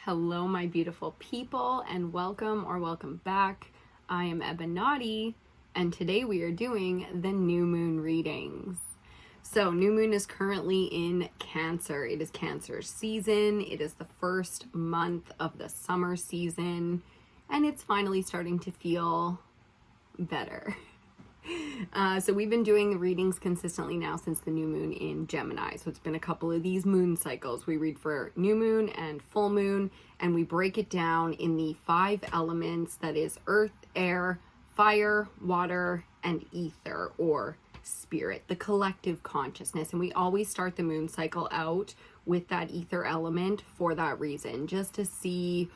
Hello, my beautiful people, and welcome or welcome back. I am EBINOTTI, and today we are doing the new moon readings. So, new moon is currently in Cancer. It is Cancer season. It is the first month of the summer season, and it's finally starting to feel better. So we've been doing the readings consistently now since the new moon in Gemini. So it's been a couple of these moon cycles. We read for new moon and full moon, and we break it down in the 5 elements, that is earth, air, fire, water, and ether, or spirit, the collective consciousness. And we always start the moon cycle out with that ether element for that reason, just to see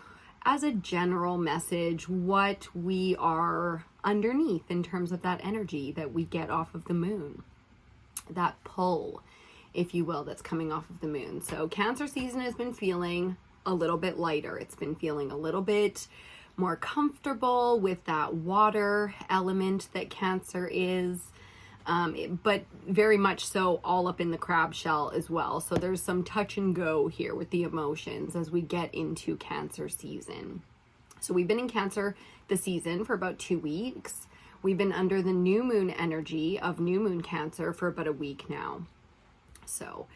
as a general message what we are underneath in terms of that energy that we get off of the moon, that pull, if you will, that's coming off of the moon. So Cancer season has been feeling a little bit lighter. It's been feeling a little bit more comfortable with that water element that Cancer is, but very much so all up in the crab shell as well. So there's some touch and go here with the emotions as we get into Cancer season. So we've been in Cancer the season for about 2 weeks. We've been under the new moon energy of new moon Cancer for about a week now. So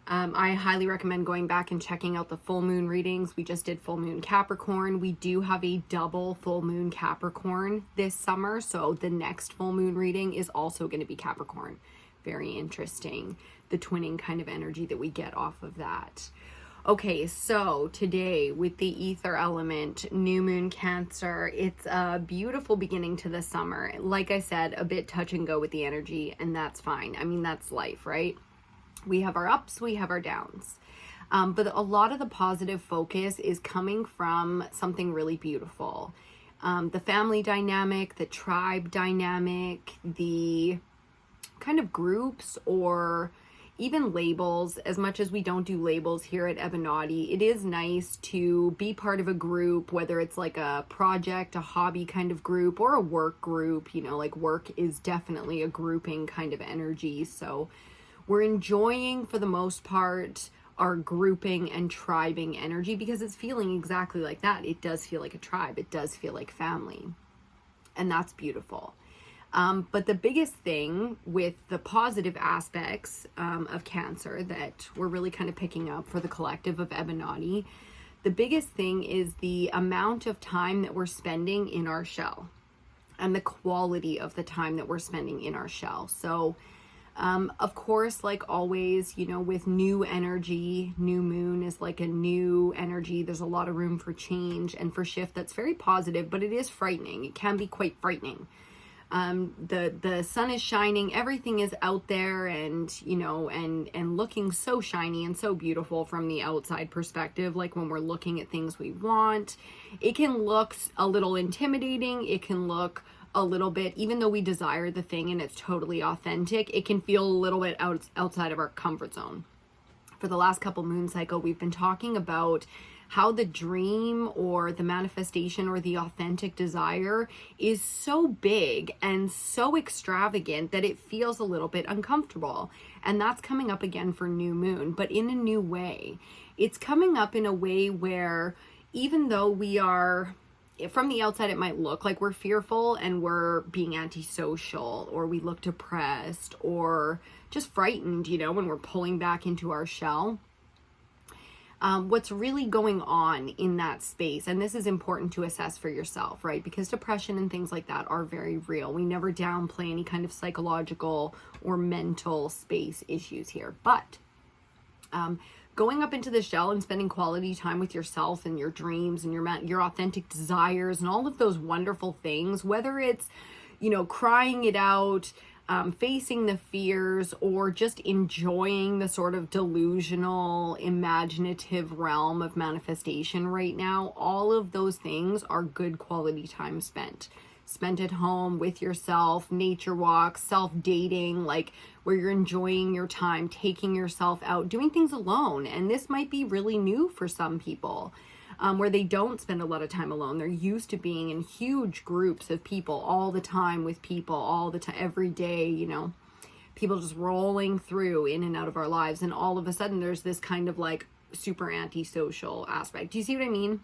I highly recommend going back and checking out the full moon readings. We just did full moon Capricorn. We do have a double full moon Capricorn this summer. So the next full moon reading is also going to be Capricorn. Very interesting. The twinning kind of energy that we get off of that. Okay, so today with the ether element, new moon Cancer, it's a beautiful beginning to the summer. Like I said, a bit touch and go with the energy, and that's fine. I mean, that's life, right? We have our ups, we have our downs. But a lot of the positive focus is coming from something really beautiful. The family dynamic, the tribe dynamic, the kind of groups or even labels. As much as we don't do labels here at EBINOTTI, it is nice to be part of a group, whether it's like a project, a hobby kind of group, or a work group. You know, like work is definitely a grouping kind of energy. So we're enjoying, for the most part, our grouping and tribing energy because it's feeling exactly like that. It does feel like a tribe. It does feel like family. And that's beautiful. But the biggest thing with the positive aspects of Cancer that we're really kind of picking up for the collective of EBINOTTI, the biggest thing is the amount of time that we're spending in our shell and the quality of the time that we're spending in our shell. So, of course, like always, you know, with new energy, new moon is like a new energy. There's a lot of room for change and for shift. That's very positive, but it is frightening. It can be quite frightening. The sun is shining, everything is out there and, you know, and looking so shiny and so beautiful from the outside perspective. Like when we're looking at things we want, it can look a little intimidating. It can look a little bit, even though we desire the thing and it's totally authentic, it can feel a little bit outside of our comfort zone. For the last couple moon cycle, we've been talking about how the dream or the manifestation or the authentic desire is so big and so extravagant that it feels a little bit uncomfortable. And that's coming up again for new moon, but in a new way. It's coming up in a way where even though we are, from the outside, it might look like we're fearful and we're being antisocial, or we look depressed or just frightened, you know, when we're pulling back into our shell. What's really going on in that space, and this is important to assess for yourself, right? Because depression and things like that are very real. We never downplay any kind of psychological or mental space issues here. But going up into the shell and spending quality time with yourself and your dreams and your authentic desires and all of those wonderful things, whether it's, you know, crying it out, facing the fears, or just enjoying the sort of delusional, imaginative realm of manifestation right now, all of those things are good quality time spent. Spent at home with yourself, nature walks, self-dating, like where you're enjoying your time, taking yourself out, doing things alone. And this might be really new for some people. Where they don't spend a lot of time alone. They're used to being in huge groups of people all the time, with people all the time, every day, you know, people just rolling through in and out of our lives. And all of a sudden there's this kind of like super antisocial aspect. Do you see what I mean?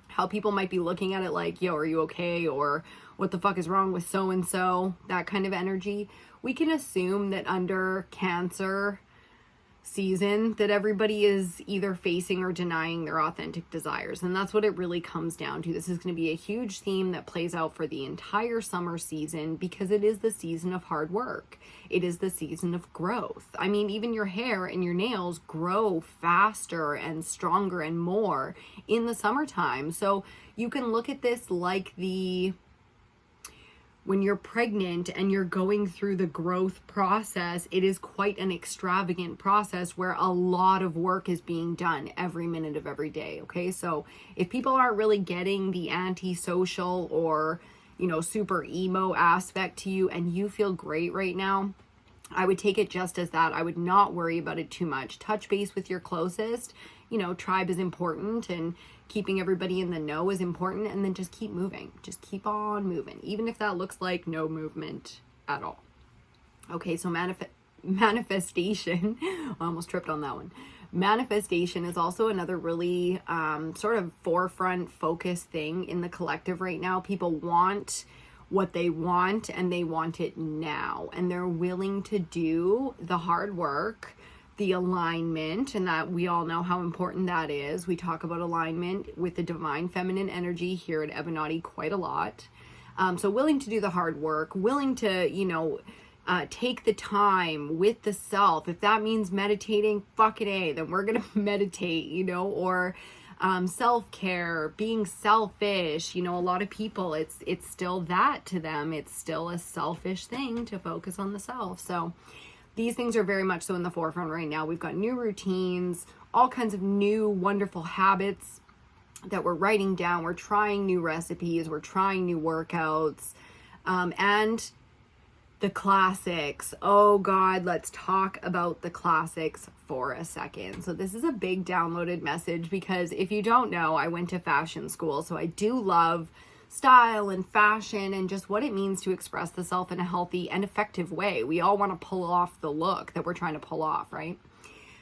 How people might be looking at it like, yo, are you okay? Or what the fuck is wrong with so-and-so? That kind of energy. We can assume that under Cancer season that everybody is either facing or denying their authentic desires. And that's what it really comes down to. This is going to be a huge theme that plays out for the entire summer season because it is the season of hard work. It is the season of growth. I mean, even your hair and your nails grow faster and stronger and more in the summertime. So you can look at this like when you're pregnant and you're going through the growth process, it is quite an extravagant process where a lot of work is being done every minute of every day, okay? So if people aren't really getting the antisocial or, you know, super emo aspect to you and you feel great right now, I would take it just as that. I would not worry about it too much. Touch base with your closest. You know, tribe is important and keeping everybody in the know is important, and then just keep moving. Just keep on moving, even if that looks like no movement at all. Okay, so manifestation, I almost tripped on that one. Manifestation is also another really sort of forefront focus thing in the collective right now. People want what they want and they want it now, and they're willing to do the hard work, the alignment, and that we all know how important that is. We talk about alignment with the divine feminine energy here at EBINOTTI quite a lot. So willing to do the hard work, willing to, you know, take the time with the self. If that means meditating, fucking A, then we're gonna meditate, you know, or self-care, being selfish. You know, a lot of people, it's still that to them. It's still a selfish thing to focus on the self. So these things are very much so in the forefront right now. We've got new routines, all kinds of new wonderful habits that we're writing down. We're trying new recipes. We're trying new workouts. And the classics. Oh God, let's talk about the classics for a second. So this is a big downloaded message because if you don't know, I went to fashion school. So I do love style and fashion and just what it means to express the self in a healthy and effective way. We all want to pull off the look that we're trying to pull off, right?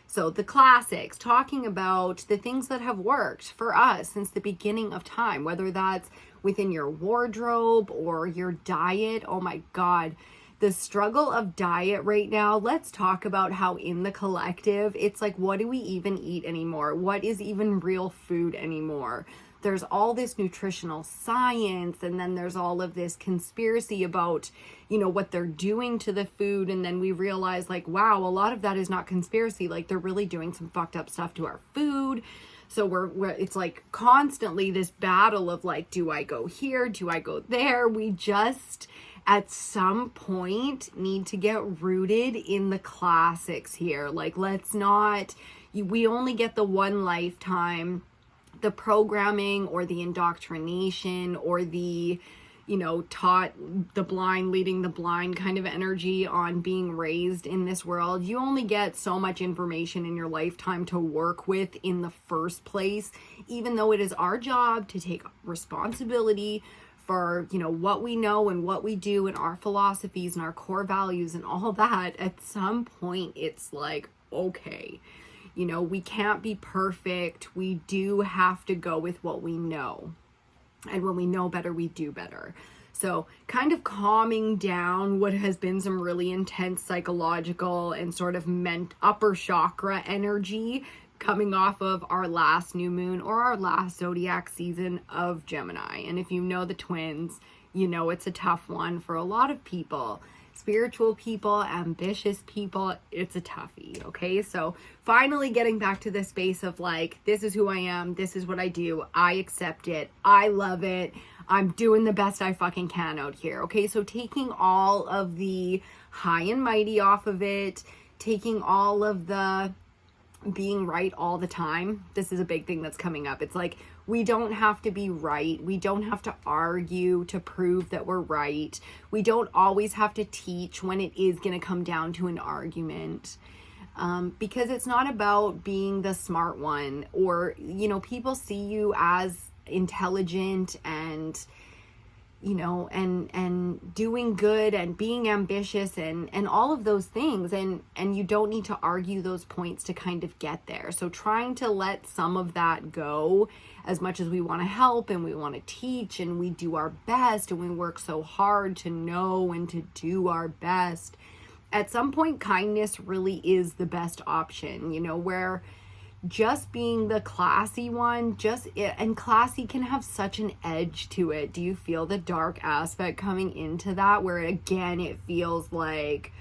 So the classics, talking about the things that have worked for us since the beginning of time, whether that's within your wardrobe or your diet. Oh my God, the struggle of diet right now. Let's talk about how in the collective, it's like, what do we even eat anymore? What is even real food anymore? There's all this nutritional science, and then there's all of this conspiracy about, you know, what they're doing to the food. And then we realize like, wow, a lot of that is not conspiracy. Like they're really doing some fucked up stuff to our food. So we're it's like constantly this battle of like, do I go here? Do I go there? We just at some point need to get rooted in the classics here. Like, let's not, we only get the one lifetime. The programming or the indoctrination or the, you know, taught the blind leading the blind kind of energy on being raised in this world. You only get so much information in your lifetime to work with in the first place, even though it is our job to take responsibility for, you know, what we know and what we do and our philosophies and our core values and all that. At some point, it's like, okay, you know, we can't be perfect. We do have to go with what we know. And when we know better, we do better. So kind of calming down what has been some really intense psychological and sort of upper chakra energy coming off of our last new moon or our last zodiac season of Gemini. And if you know the twins, you know it's a tough one for a lot of people. Spiritual people, ambitious people, it's a toughie, okay? So finally getting back to this space of like, this is who I am, this is what I do, I accept it, I love it, I'm doing the best I fucking can out here, okay? So taking all of the high and mighty off of it, taking all of the being right all the time. This is a big thing that's coming up. It's like, we don't have to be right. We don't have to argue to prove that we're right. We don't always have to teach when it is going to come down to an argument. Because it's not about being the smart one or, you know, people see you as intelligent and, you know, and doing good and being ambitious and all of those things. And you don't need to argue those points to kind of get there. So trying to let some of that go, as much as we want to help and we want to teach and we do our best and we work so hard to know and to do our best, at some point kindness really is the best option, you know, where just being the classy one, and classy can have such an edge to it. Do you feel the dark aspect coming into that, where again it feels like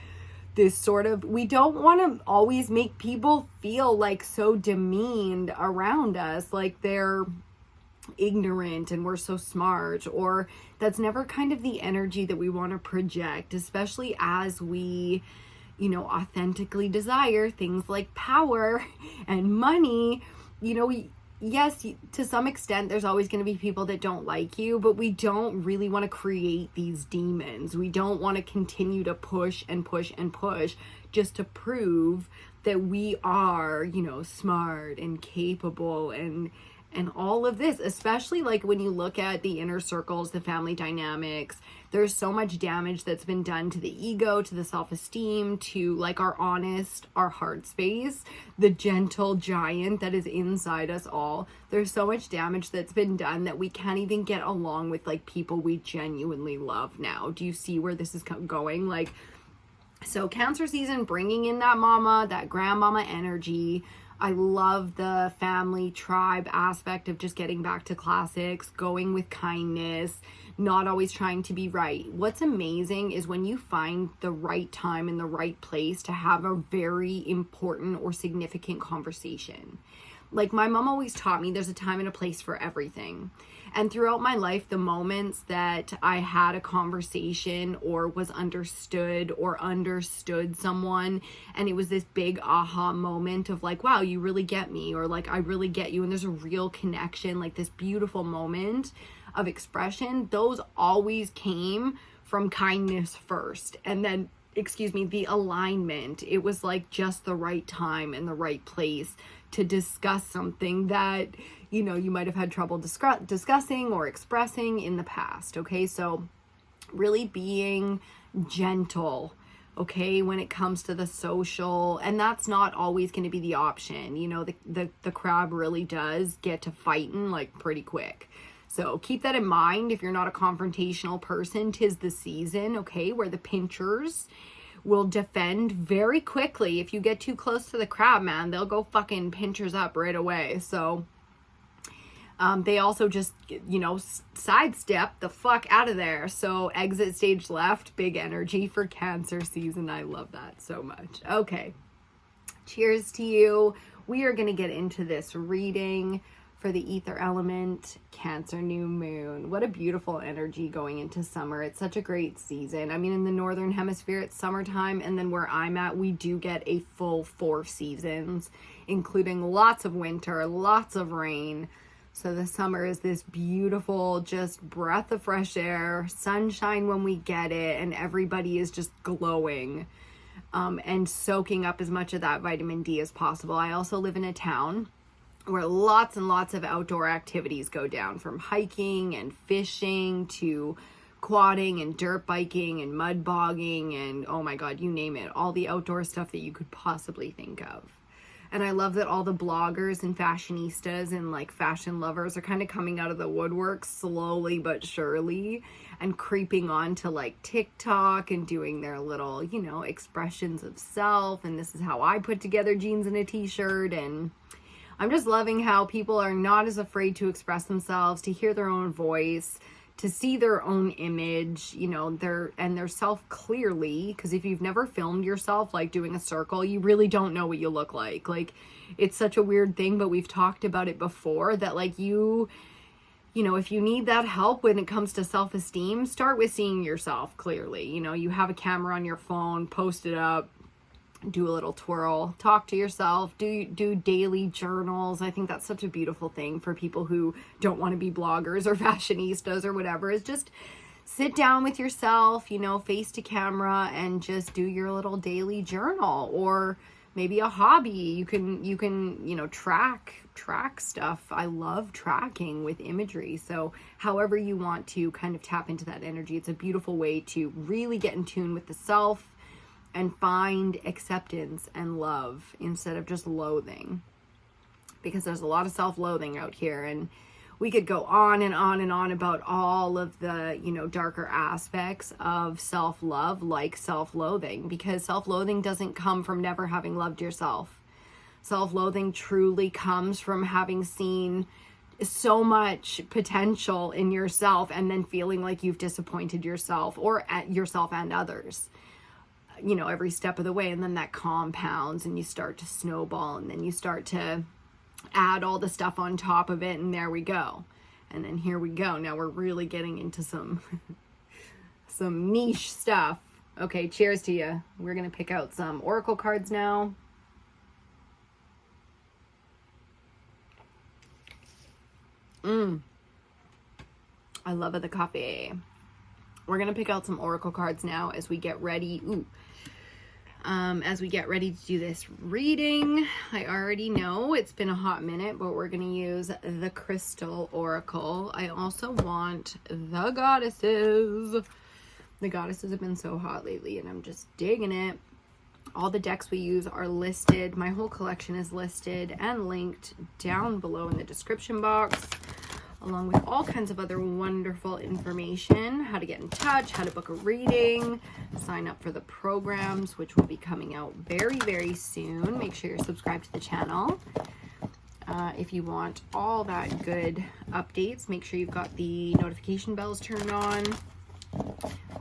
this sort of, we don't want to always make people feel like so demeaned around us, like they're ignorant and we're so smart, or that's never kind of the energy that we want to project, especially as we, you know, authentically desire things like power and money. You know, yes, to some extent there's always going to be people that don't like you, but we don't really want to create these demons. We don't want to continue to push and push and push just to prove that we are, you know, smart and capable and all of this, especially like when you look at the inner circles, the family dynamics, there's so much damage that's been done to the ego, to the self-esteem, to like our honest, our heart space, the gentle giant that is inside us all. There's so much damage that's been done that we can't even get along with like people we genuinely love now. Do you see where this is going? Like, so Cancer season, bringing in that mama, that grandmama energy. I love the family tribe aspect of just getting back to classics, going with kindness, not always trying to be right. What's amazing is when you find the right time and the right place to have a very important or significant conversation. Like my mom always taught me, there's a time and a place for everything. And throughout my life, the moments that I had a conversation or was understood or understood someone, and it was this big aha moment of like, wow, you really get me, or like, I really get you, and there's a real connection, like this beautiful moment of expression, those always came from kindness first. And then, the alignment. It was like just the right time and the right place to discuss something that, you know, you might have had trouble discussing or expressing in the past. Okay, so really being gentle, okay, when it comes to the social, and that's not always going to be the option. You know, the crab really does get to fighting like pretty quick. So keep that in mind. If you're not a confrontational person, 'tis the season, okay, where the pinchers will defend very quickly. If you get too close to the crab, man, they'll go fucking pinchers up right away. So they also just, you know, sidestep the fuck out of there. So exit stage left, big energy for Cancer season. I love that so much. Okay, cheers to you. We are going to get into this reading for the ether element, Cancer new moon. What a beautiful energy going into summer. It's such a great season. I mean, in the northern hemisphere, it's summertime, and then where I'm at, we do get a full 4 seasons, including lots of winter, lots of rain. So the summer is this beautiful, just breath of fresh air, sunshine when we get it, and everybody is just glowing and soaking up as much of that vitamin D as possible. I also live in a town where lots and lots of outdoor activities go down, from hiking and fishing to quadding and dirt biking and mud bogging and, oh my God, you name it, all the outdoor stuff that you could possibly think of. And I love that all the bloggers and fashionistas and like fashion lovers are kind of coming out of the woodwork slowly but surely and creeping on to like TikTok and doing their little, you know, expressions of self. And this is how I put together jeans and a t-shirt. And I'm just loving how people are not as afraid to express themselves, to hear their own voice, to see their own image, you know, their self clearly. Because if you've never filmed yourself like doing a circle, you really don't know what you look like. Like, it's such a weird thing, but we've talked about it before, that like you know, if you need that help when it comes to self-esteem, start with seeing yourself clearly. You know, you have a camera on your phone, post it up, do a little twirl, talk to yourself, do daily journals. I think that's such a beautiful thing for people who don't want to be bloggers or fashionistas or whatever, is just sit down with yourself, you know, face to camera, and just do your little daily journal. Or maybe a hobby. You can, you know, track track stuff. I love tracking with imagery. So however you want to kind of tap into that energy, it's a beautiful way to really get in tune with the self and find acceptance and love instead of just loathing. Because there's a lot of self-loathing out here, and we could go on and on and on about all of the, you know, darker aspects of self-love, like self-loathing, because self-loathing doesn't come from never having loved yourself. Self-loathing truly comes from having seen so much potential in yourself and then feeling like you've disappointed yourself or at yourself and others, you know, every step of the way. And then that compounds and you start to snowball, and then you start to add all the stuff on top of it, and there we go. And then here we go. Now we're really getting into some niche stuff. Okay, cheers to you. We're going to pick out some oracle cards now. I love the coffee. We're going to pick out some oracle cards now as we get ready. As we get ready to do this reading. I already know it's been a hot minute, but we're going to use the Crystal Oracle. I also want the Goddesses. The Goddesses have been so hot lately, and I'm just digging it. All the decks we use are listed. My whole collection is listed and linked down below in the description box, along with all kinds of other wonderful information, how to get in touch, how to book a reading, sign up for the programs, which will be coming out very, very soon. Make sure you're subscribed to the channel. If you want all that good updates, make sure you've got the notification bells turned on,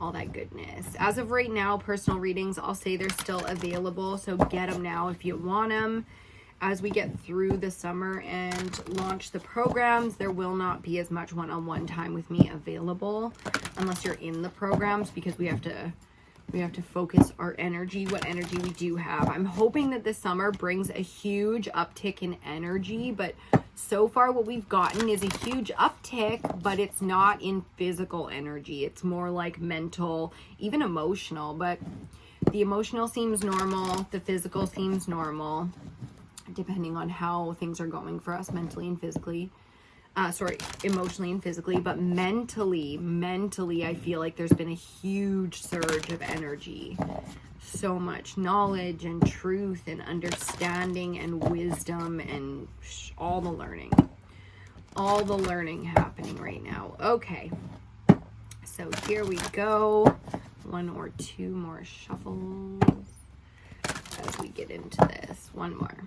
all that goodness. As of right now, personal readings, I'll say they're still available, so get them now if you want them. As we get through the summer and launch the programs, there will not be as much one-on-one time with me available unless you're in the programs, because we have to focus our energy, what energy we do have. I'm hoping that this summer brings a huge uptick in energy, but so far what we've gotten is a huge uptick, but it's not in physical energy. It's more like mental, even emotional, but the emotional seems normal, the physical seems normal, depending on how things are going for us mentally and physically. Emotionally and physically, but mentally, I feel like there's been a huge surge of energy. So much knowledge and truth and understanding and wisdom and all the learning happening right now. Okay, so here we go. One or two more shuffles as we get into this. One more.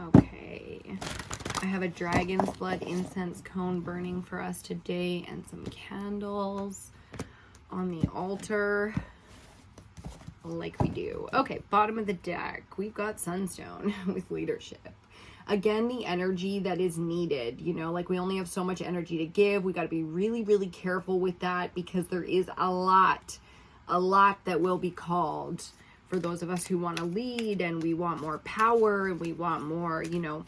Okay, I have a dragon's blood incense cone burning for us today and some candles on the altar like we do. Okay, bottom of the deck, we've got Sunstone with leadership. Again, the energy that is needed, you know, like we only have so much energy to give. We got to be really, really careful with that, because there is a lot that will be called for those of us who want to lead, and we want more power, and we want more, you know,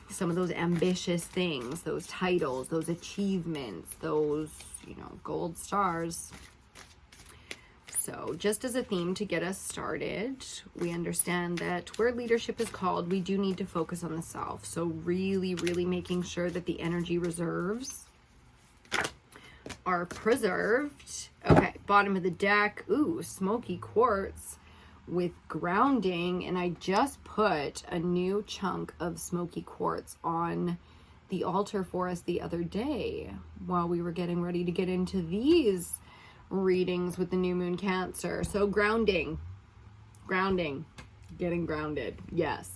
some of those ambitious things, those titles, those achievements, those, you know, gold stars. So just as a theme to get us started, we understand that where leadership is called, we do need to focus on the self. So really, really making sure that the energy reserves are preserved. Okay, bottom of the deck. Ooh, smoky quartz with grounding. And I just put a new chunk of smoky quartz on the altar for us the other day while we were getting ready to get into these readings with the new moon Cancer. So grounding, getting grounded. Yes.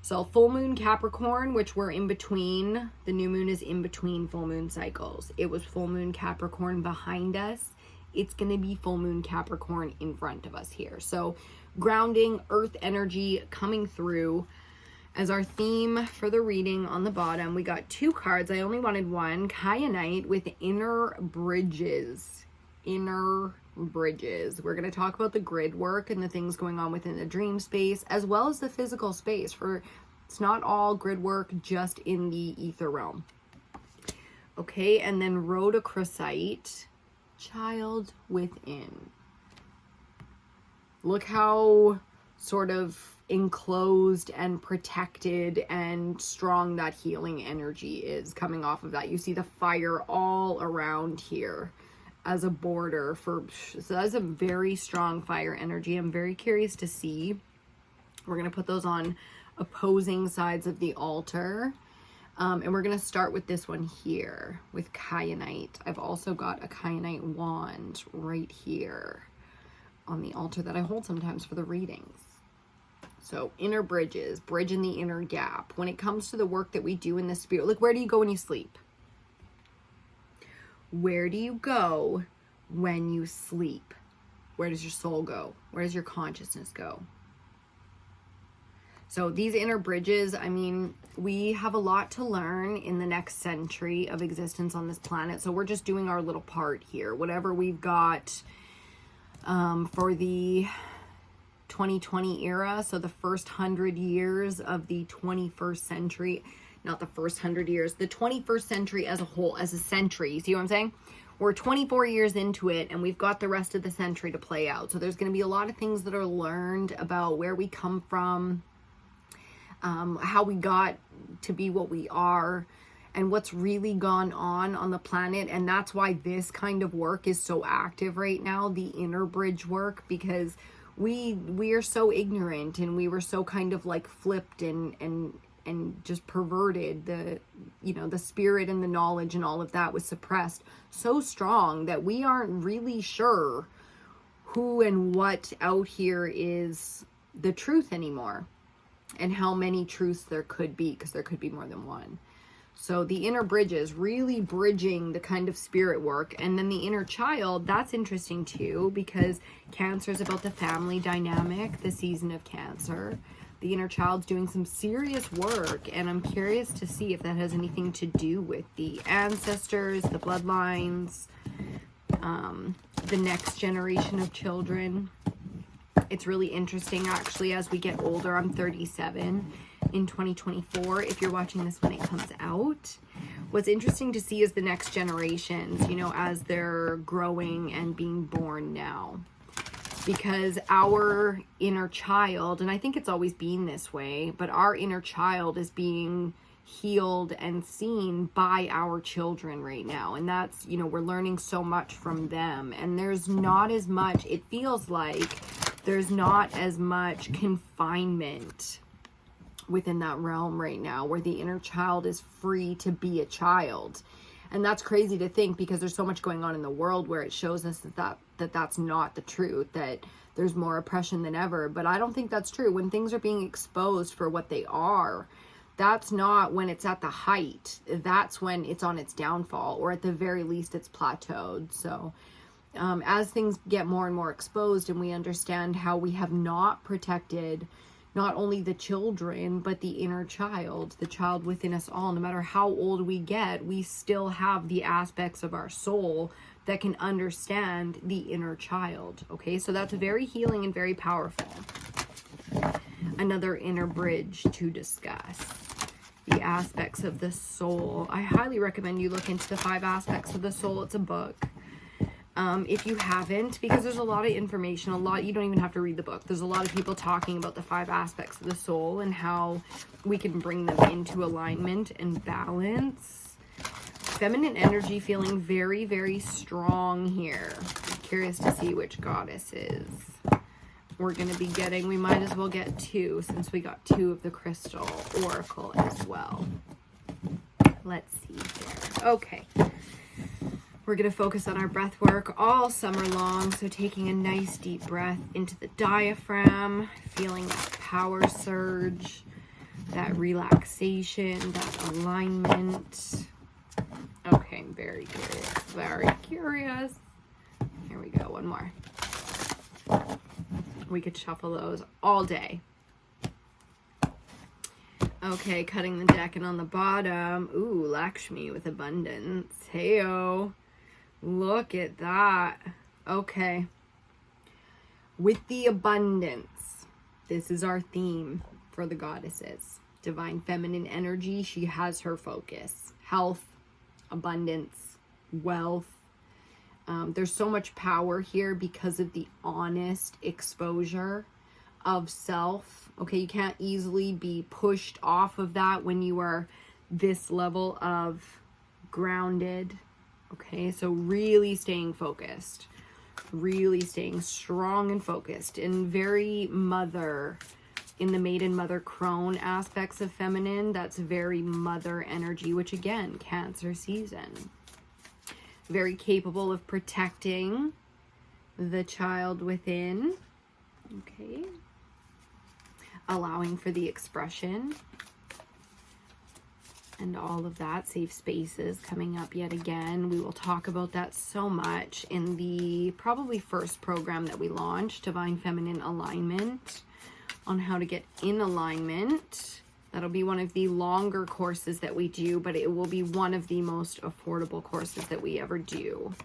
So full moon Capricorn, which we're in between. The new moon is in between full moon cycles. It was full moon Capricorn behind us. It's going to be full moon Capricorn in front of us here. So grounding, earth energy coming through. As our theme for the reading on the bottom, we got two cards. I only wanted one. Kyanite with inner bridges. Inner bridges. We're going to talk about the grid work and the things going on within the dream space, as well as the physical space. For it's not all grid work just in the ether realm. Okay, and then rhodochrosite, child within. Look how sort of enclosed and protected and strong that healing energy is coming off of that. You see the fire all around here as a border for, so that's a very strong fire energy. I'm very curious to see. We're going to put those on opposing sides of the altar. And we're going to start with this one here with kyanite. I've also got a kyanite wand right here on the altar that I hold sometimes for the readings. So inner bridges, bridging the inner gap. When it comes to the work that we do in the spirit, like, where do you go when you sleep? Where do you go when you sleep? Where does your soul go? Where does your consciousness go? So these inner bridges, I mean, we have a lot to learn in the next century of existence on this planet. So we're just doing our little part here. Whatever we've got for the 2020 era, so the first 100 years of the 21st century, not the first 100 years, the 21st century as a whole, as a century. You see what I'm saying? We're 24 years into it, and we've got the rest of the century to play out. So there's going to be a lot of things that are learned about where we come from, how we got to be what we are, and what's really gone on the planet. And that's why this kind of work is so active right now, the inner bridge work, because we are so ignorant, and we were so kind of like flipped and just perverted. The spirit and the knowledge and all of that was suppressed so strong that we aren't really sure who and what out here is the truth anymore, and how many truths there could be, because there could be more than one. So the inner bridges, really bridging the kind of spirit work. And then the inner child, that's interesting too, because Cancer is about the family dynamic, the season of Cancer. The inner child's doing some serious work, and I'm curious to see if that has anything to do with the ancestors, the bloodlines, the next generation of children. It's really interesting, actually, as we get older. I'm 37 in 2024. If you're watching this when it comes out, what's interesting to see is the next generations, you know, as they're growing and being born now. Because our inner child, and I think it's always been this way, but our inner child is being healed and seen by our children right now. And that's, you know, we're learning so much from them. And there's not as much, it feels like there's not as much confinement within that realm right now, where the inner child is free to be a child. And that's crazy to think, because there's so much going on in the world where it shows us that's not the truth, that there's more oppression than ever. But I don't think that's true. When things are being exposed for what they are, that's not when it's at the height. That's when it's on its downfall, or at the very least it's plateaued. So as things get more and more exposed, and we understand how we have not protected not only the children, but the inner child, the child within us all. No matter how old we get, we still have the aspects of our soul that can understand the inner child. Okay, so that's very healing and very powerful. Another inner bridge to discuss. The aspects of the soul. I highly recommend you look into the 5 aspects of the soul. It's a book. If you haven't, because there's a lot of information, you don't even have to read the book. There's a lot of people talking about the 5 aspects of the soul and how we can bring them into alignment and balance. Feminine energy feeling very, very strong here. I'm curious to see which goddesses we're going to be getting. We might as well get 2, since we got 2 of the crystal oracle as well. Let's see here. Okay. We're going to focus on our breath work all summer long. So taking a nice deep breath into the diaphragm, feeling that power surge, that relaxation, that alignment. Okay, very curious. Very curious. Here we go. One more. We could shuffle those all day. Okay, cutting the deck, and on the bottom, ooh, Lakshmi with abundance. Heyo. Look at that. Okay. With the abundance, this is our theme for the goddesses. Divine feminine energy, she has her focus. Health, abundance, wealth. There's so much power here because of the honest exposure of self Okay, you can't easily be pushed off of that when you are this level of grounded. Okay, so really staying focused, really staying strong and focused, and very mother, in the maiden, mother, crone aspects of feminine. That's very mother energy, which again, Cancer season. Very capable of protecting the child within. Okay. Allowing for the expression and all of that. Safe spaces coming up yet again. We will talk about that so much in the probably first program that we launched, Divine Feminine Alignment, on how to get in alignment. That'll be one of the longer courses that we do, but it will be one of the most affordable courses that we ever do.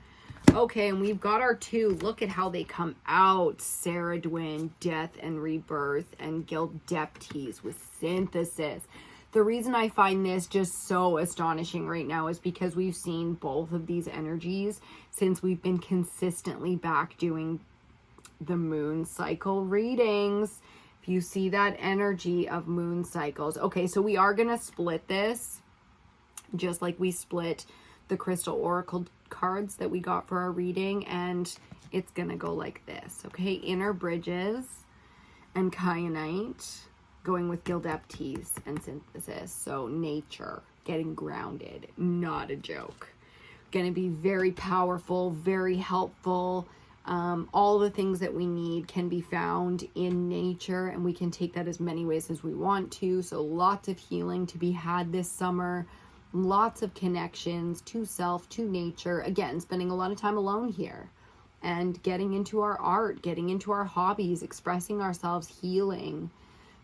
Okay, and we've got our two. Look at how they come out. Ceridwen, Death and Rebirth, and Gildeptes with Synthesis. The reason I find this just so astonishing right now is because we've seen both of these energies since we've been consistently back doing the moon cycle readings. If you see that energy of moon cycles. Okay, so we are going to split this just like we split the Crystal Oracle cards that we got for our reading, and it's going to go like this. Okay, Inner Bridges and Kyanite going with Gildeptes and Synthesis. So nature, getting grounded, not a joke. Going to be very powerful, very helpful. All the things that we need can be found in nature, and we can take that as many ways as we want to. So lots of healing to be had this summer. Lots of connections to self, to nature. Again, spending a lot of time alone here and getting into our art, getting into our hobbies, expressing ourselves, healing,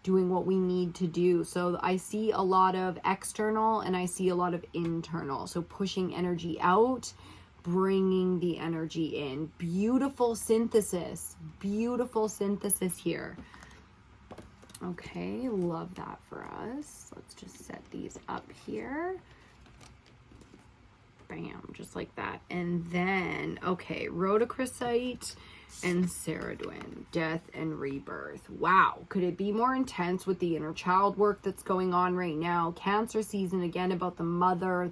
doing what we need to do. So I see a lot of external and I see a lot of internal. So pushing energy out, bringing the energy in. Beautiful synthesis here. Okay, love that for us. Let's just set these up here. Bam, just like that. And then, okay, Rhodochrosite and Ceridwen, Death and Rebirth. Wow, could it be more intense with the inner child work that's going on right now? Cancer season, again, about the mother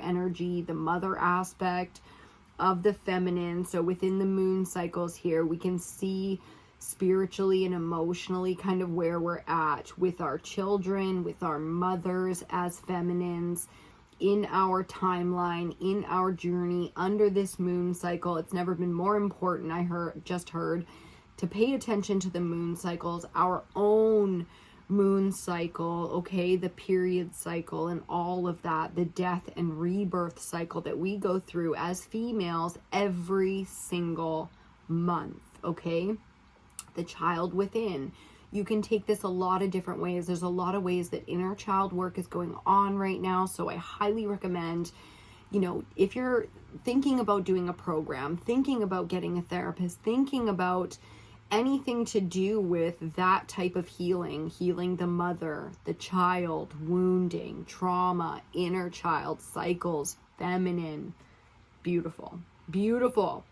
energy, the mother aspect of the feminine. So within the moon cycles here, we can see spiritually and emotionally kind of where we're at with our children, with our mothers as feminines, in our timeline, in our journey under this moon cycle. It's never been more important, I just heard, to pay attention to the moon cycles, our own moon cycle, okay, the period cycle and all of that, the death and rebirth cycle that we go through as females every single month, okay? The child within. You can take this a lot of different ways. There's a lot of ways that inner child work is going on right now. So I highly recommend, you know, if you're thinking about doing a program, thinking about getting a therapist, thinking about anything to do with that type of healing the mother, the child, wounding, trauma, inner child, cycles, feminine, beautiful, beautiful.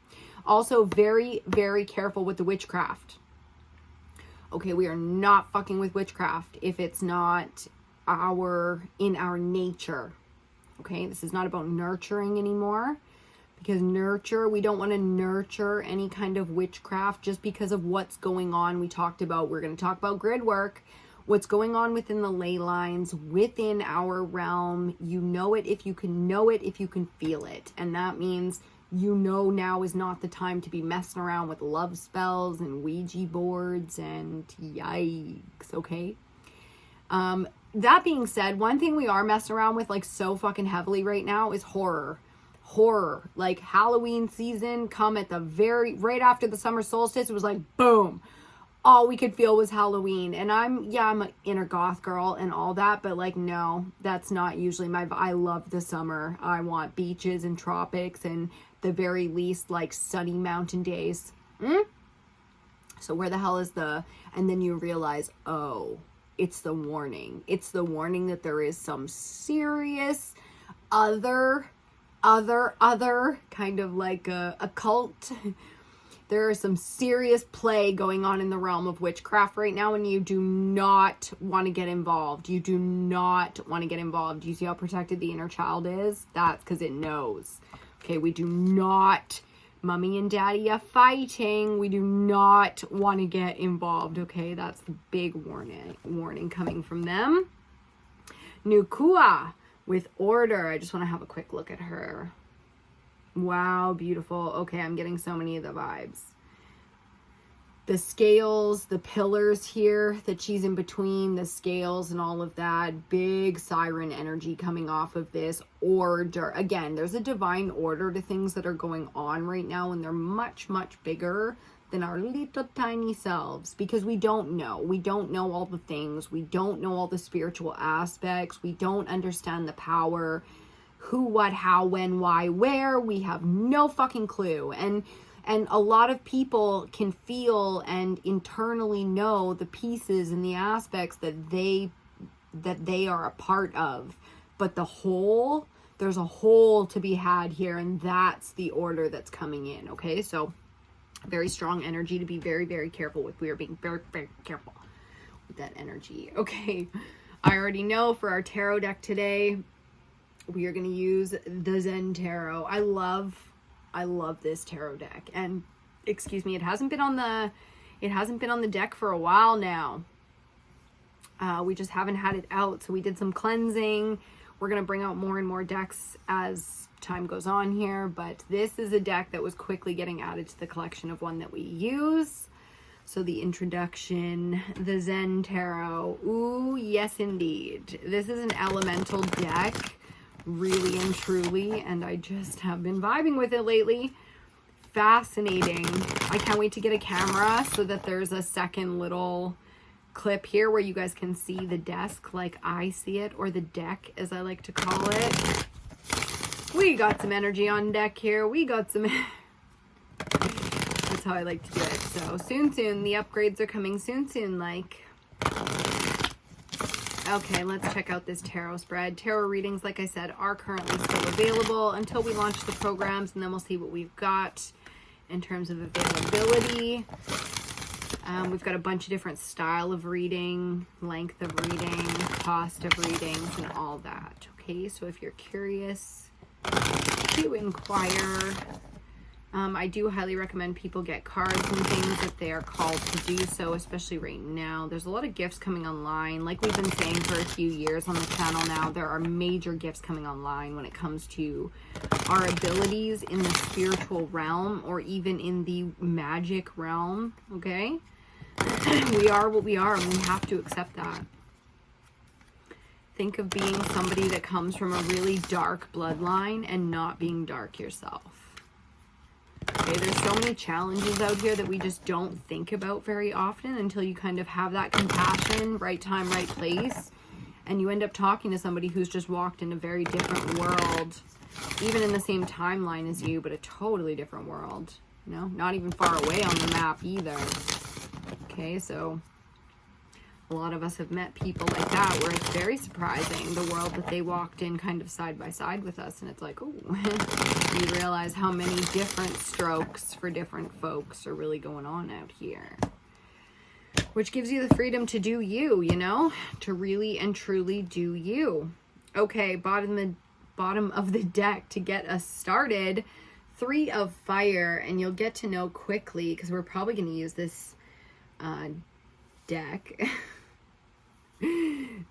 Also very, very careful with the witchcraft. Okay, we are not fucking with witchcraft if it's not in our nature. Okay, this is not about nurturing anymore, because we don't want to nurture any kind of witchcraft just because of what's going on. We're going to talk about grid work, what's going on within the ley lines, within our realm. You know it if you can feel it. And that means now is not the time to be messing around with love spells and Ouija boards and yikes, okay? That being said, one thing we are messing around with like so fucking heavily right now is horror. Like Halloween season come at the right after the summer solstice. It was like, boom. All we could feel was Halloween. And I'm an inner goth girl and all that, but like, no, that's not usually I love the summer. I want beaches and tropics and the very least like sunny mountain days. So where the hell is and then you realize, oh, it's the warning. It's the warning that there is some serious other kind of like a occult There is some serious play going on in the realm of witchcraft right now, and you do not want to get involved. You do not want to get involved. You see how protected the inner child is? That's because it knows. Okay, we do not, mommy and daddy are fighting. We do not want to get involved, okay? That's the big warning coming from them. Nukua with order. I just want to have a quick look at her. Wow, beautiful. Okay, I'm getting so many of the vibes. The scales, the pillars here that she's in between, the scales and all of that. Big siren energy coming off of this order. Again, there's a divine order to things that are going on right now, and they're much, much bigger than our little tiny selves, because we don't know. We don't know all the things. We don't know all the spiritual aspects. We don't understand the power. Who, what, how, when, why, where. We have no fucking clue. And a lot of people can feel and internally know the pieces and the aspects that they are a part of. But the whole, there's a whole to be had here, and that's the order that's coming in, okay? So very strong energy to be very, very careful with. We are being very, very careful with that energy. Okay, I already know for our tarot deck today, we are going to use the Zen Tarot. I love this tarot deck. And excuse me, it hasn't been on the deck for a while now. We just haven't had it out. So we did some cleansing. We're going to bring out more and more decks as time goes on here, but this is a deck that was quickly getting added to the collection of one that we use. So the introduction, the Zen Tarot. Ooh, yes indeed. This is an elemental deck, really and truly, and I just have been vibing with it lately. Fascinating. I can't wait to get a camera so that there's a second little clip here where you guys can see the desk like I see it, or the deck as I like to call it. We got some energy on deck here. We got some that's how I like to do it. So soon, the upgrades are coming soon, like. Okay, let's check out this tarot spread. Tarot readings, like I said, are currently still available until we launch the programs, and then we'll see what we've got in terms of availability. We've got a bunch of different style of reading, length of reading, cost of readings, and all that. Okay, so if you're curious to inquire, I do highly recommend people get cards and things if they are called to do so, especially right now. There's a lot of gifts coming online. Like we've been saying for a few years on the channel now, there are major gifts coming online when it comes to our abilities in the spiritual realm, or even in the magic realm, okay? We are what we are, and we have to accept that. Think of being somebody that comes from a really dark bloodline and not being dark yourself. Okay, there's so many challenges out here that we just don't think about very often until you kind of have that compassion, right time, right place, and you end up talking to somebody who's just walked in a very different world, even in the same timeline as you, but a totally different world, you know, not even far away on the map either. Okay, so a lot of us have met people like that where it's very surprising, the world that they walked in kind of side by side with us, and it's like, oh, you realize how many different strokes for different folks are really going on out here. Which gives you the freedom to do you, you know, to really and truly do you. Okay, bottom of the deck to get us started, 3 of Fire, and you'll get to know quickly, because we're probably going to use this deck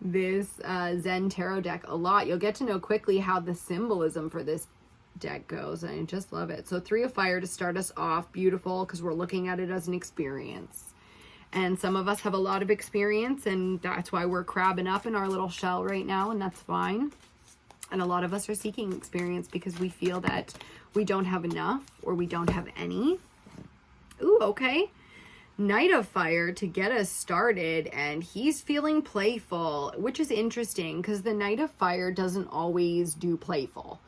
this Zen Tarot deck a lot. You'll get to know quickly how the symbolism for this deck goes, and I just love it. So 3 of Fire to start us off, beautiful, because we're looking at it as an experience, and some of us have a lot of experience, and that's why we're crabbing up in our little shell right now, and that's fine. And a lot of us are seeking experience because we feel that we don't have enough, or we don't have any. Ooh, okay. Knight of Fire to get us started, and he's feeling playful, which is interesting because the Knight of Fire doesn't always do playful.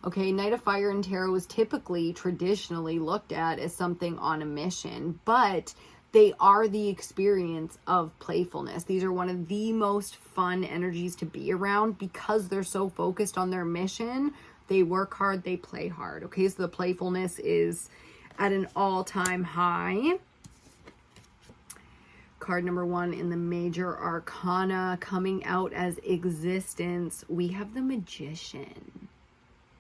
Okay, Knight of Fire in tarot is typically, traditionally looked at as something on a mission, but they are the experience of playfulness. These are one of the most fun energies to be around because they're so focused on their mission. They work hard, they play hard. Okay, so the playfulness is at an all-time high. Card number 1 in the major arcana coming out as existence. We have the Magician.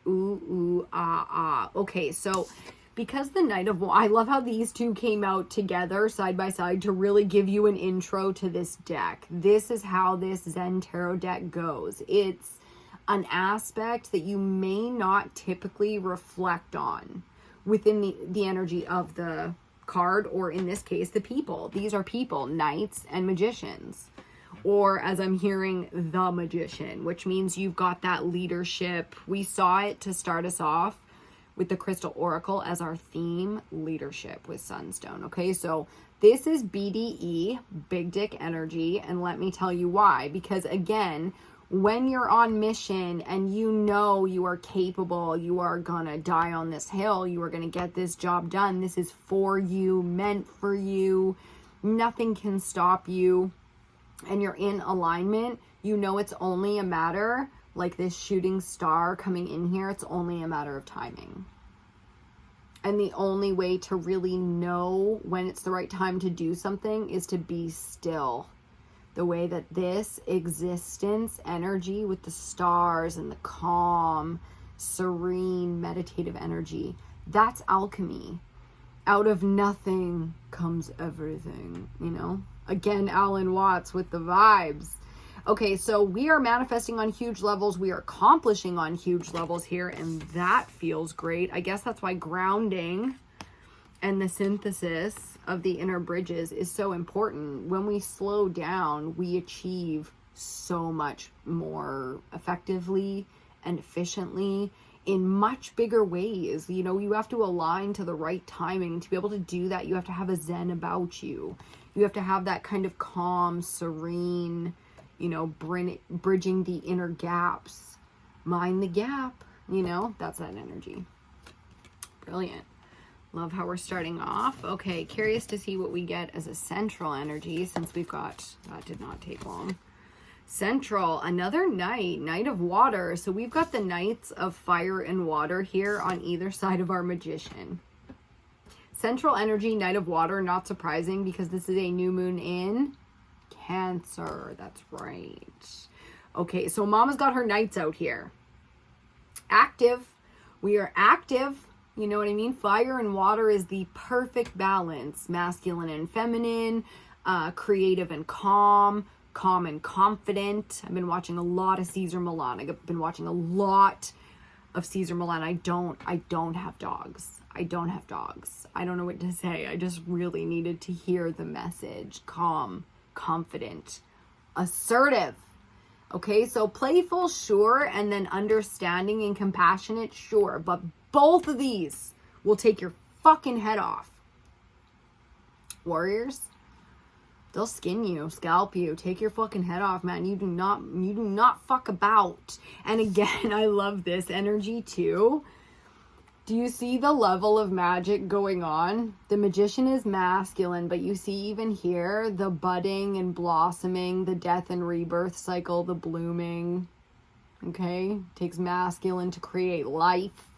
Ooh, ooh, ah, ah. Okay, so because the Knight of Wands, I love how these two came out together side by side to really give you an intro to this deck. This is how this Zen Tarot deck goes. It's an aspect that you may not typically reflect on within the energy of the card, or in this case, the people. These are people, knights and magicians. Or as I'm hearing, the Magician, which means you've got that leadership. We saw it to start us off with the Crystal Oracle as our theme, leadership with Sunstone. Okay, so this is BDE, big dick energy, and let me tell you why. Because again, when you're on mission and you know you are capable, you are gonna die on this hill, you are gonna get this job done, this is for you, meant for you, nothing can stop you, and you're in alignment, you know it's only a matter, like this shooting star coming in here, it's only a matter of timing. And the only way to really know when it's the right time to do something is to be still. The way that this existence energy with the stars and the calm, serene, meditative energy, that's alchemy. Out of nothing comes everything, you know? Again, Alan Watts with the vibes. Okay, so we are manifesting on huge levels. We are accomplishing on huge levels here, and that feels great. I guess that's why grounding and the synthesis of the inner bridges is so important. When we slow down, we achieve so much more effectively and efficiently in much bigger ways. You know, you have to align to the right timing. To be able to do that, you have to have a Zen about you. You have to have that kind of calm, serene, you know, bridging the inner gaps. Mind the gap, you know, that's that energy. Brilliant. Love how we're starting off. Okay, curious to see what we get as a central energy, since we've got, that did not take long. Central, another knight, Knight of Water. So we've got the Knights of Fire and Water here on either side of our Magician. Central energy, Knight of Water, not surprising because this is a new moon in Cancer. That's right. Okay, so Mama's got her Knights out here. Active. We are active. You know what I mean? Fire and water is the perfect balance. Masculine and feminine, creative and calm and confident. I've been watching a lot of Cesar Millan. I've been watching a lot of Cesar Millan. I don't have dogs. I don't have dogs. I don't know what to say. I just really needed to hear the message. Calm, confident, assertive. Okay, so playful, sure, and then understanding and compassionate, sure, but both of these will take your fucking head off. Warriors, they'll skin you, scalp you, take your fucking head off, man. You do not fuck about. And again, I love this energy too. Do you see the level of magic going on? The Magician is masculine, but you see even here the budding and blossoming, the death and rebirth cycle, the blooming. Okay? Takes masculine to create life.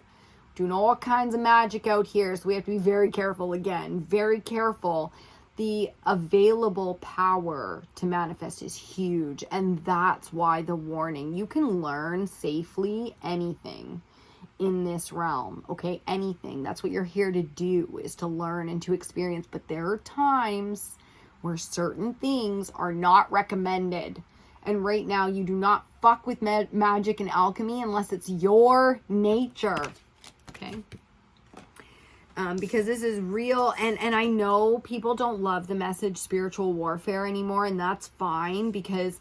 Doing all kinds of magic out here, so we have to be very careful again. Very careful. The available power to manifest is huge, and that's why the warning. You can learn safely anything in this realm, okay? Anything. That's what you're here to do, is to learn and to experience. But there are times where certain things are not recommended. And right now, you do not fuck with magic and alchemy unless it's your nature, okay? Because this is real, and I know people don't love the message spiritual warfare anymore, and that's fine, because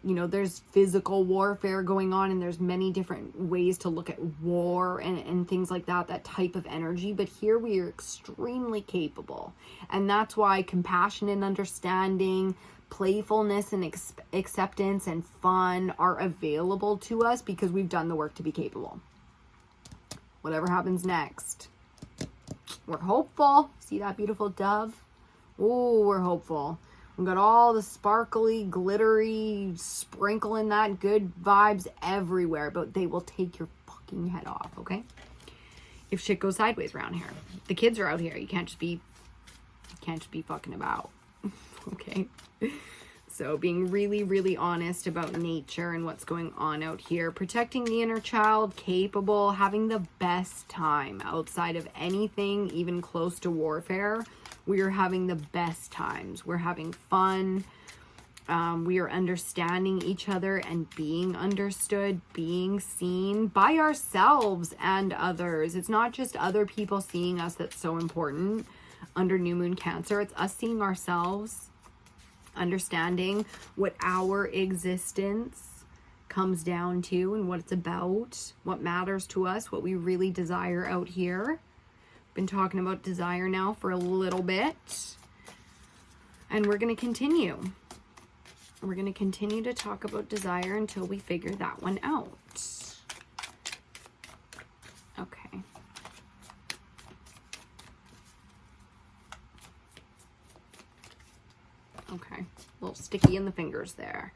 you know, there's physical warfare going on, and there's many different ways to look at war and things like that, that type of energy. But here we are extremely capable. And that's why compassion and understanding, playfulness and acceptance and fun are available to us because we've done the work to be capable. Whatever happens next, we're hopeful. See that beautiful dove? Oh, we're hopeful. We've got all the sparkly, glittery, sprinkling that good vibes everywhere, but they will take your fucking head off, okay? if shit goes sideways around here. The kids are out here. You can't just be fucking about. Okay. So being really, really honest about nature and what's going on out here. Protecting the inner child, capable, having the best time outside of anything even close to warfare. We are having the best times. We're having fun. We are understanding each other and being understood, being seen by ourselves and others. It's not just other people seeing us that's so important under New Moon Cancer. It's us seeing ourselves, understanding what our existence comes down to and what it's about, what matters to us, what we really desire out here. Been talking about desire now for a little bit, and we're going to continue. We're going to continue to talk about desire until we figure that one out. Okay. Okay. A little sticky in the fingers there.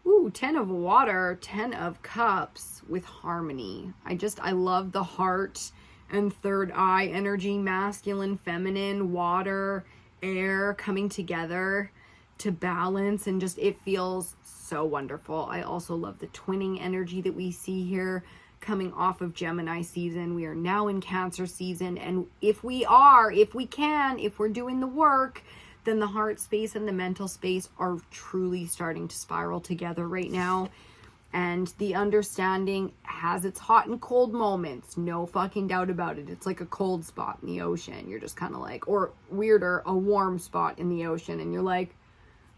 Ooh, 10 of water, 10 of cups with harmony. I love the heart and third eye energy, masculine, feminine, water, air coming together to balance, and just it feels so wonderful. I also love the twinning energy that we see here coming off of Gemini season. We are now in Cancer season, and if we're doing the work, then the heart space and the mental space are truly starting to spiral together right now. And the understanding has its hot and cold moments, no fucking doubt about it. It's like a cold spot in the ocean. You're just kind of like, or weirder, a warm spot in the ocean, and you're like,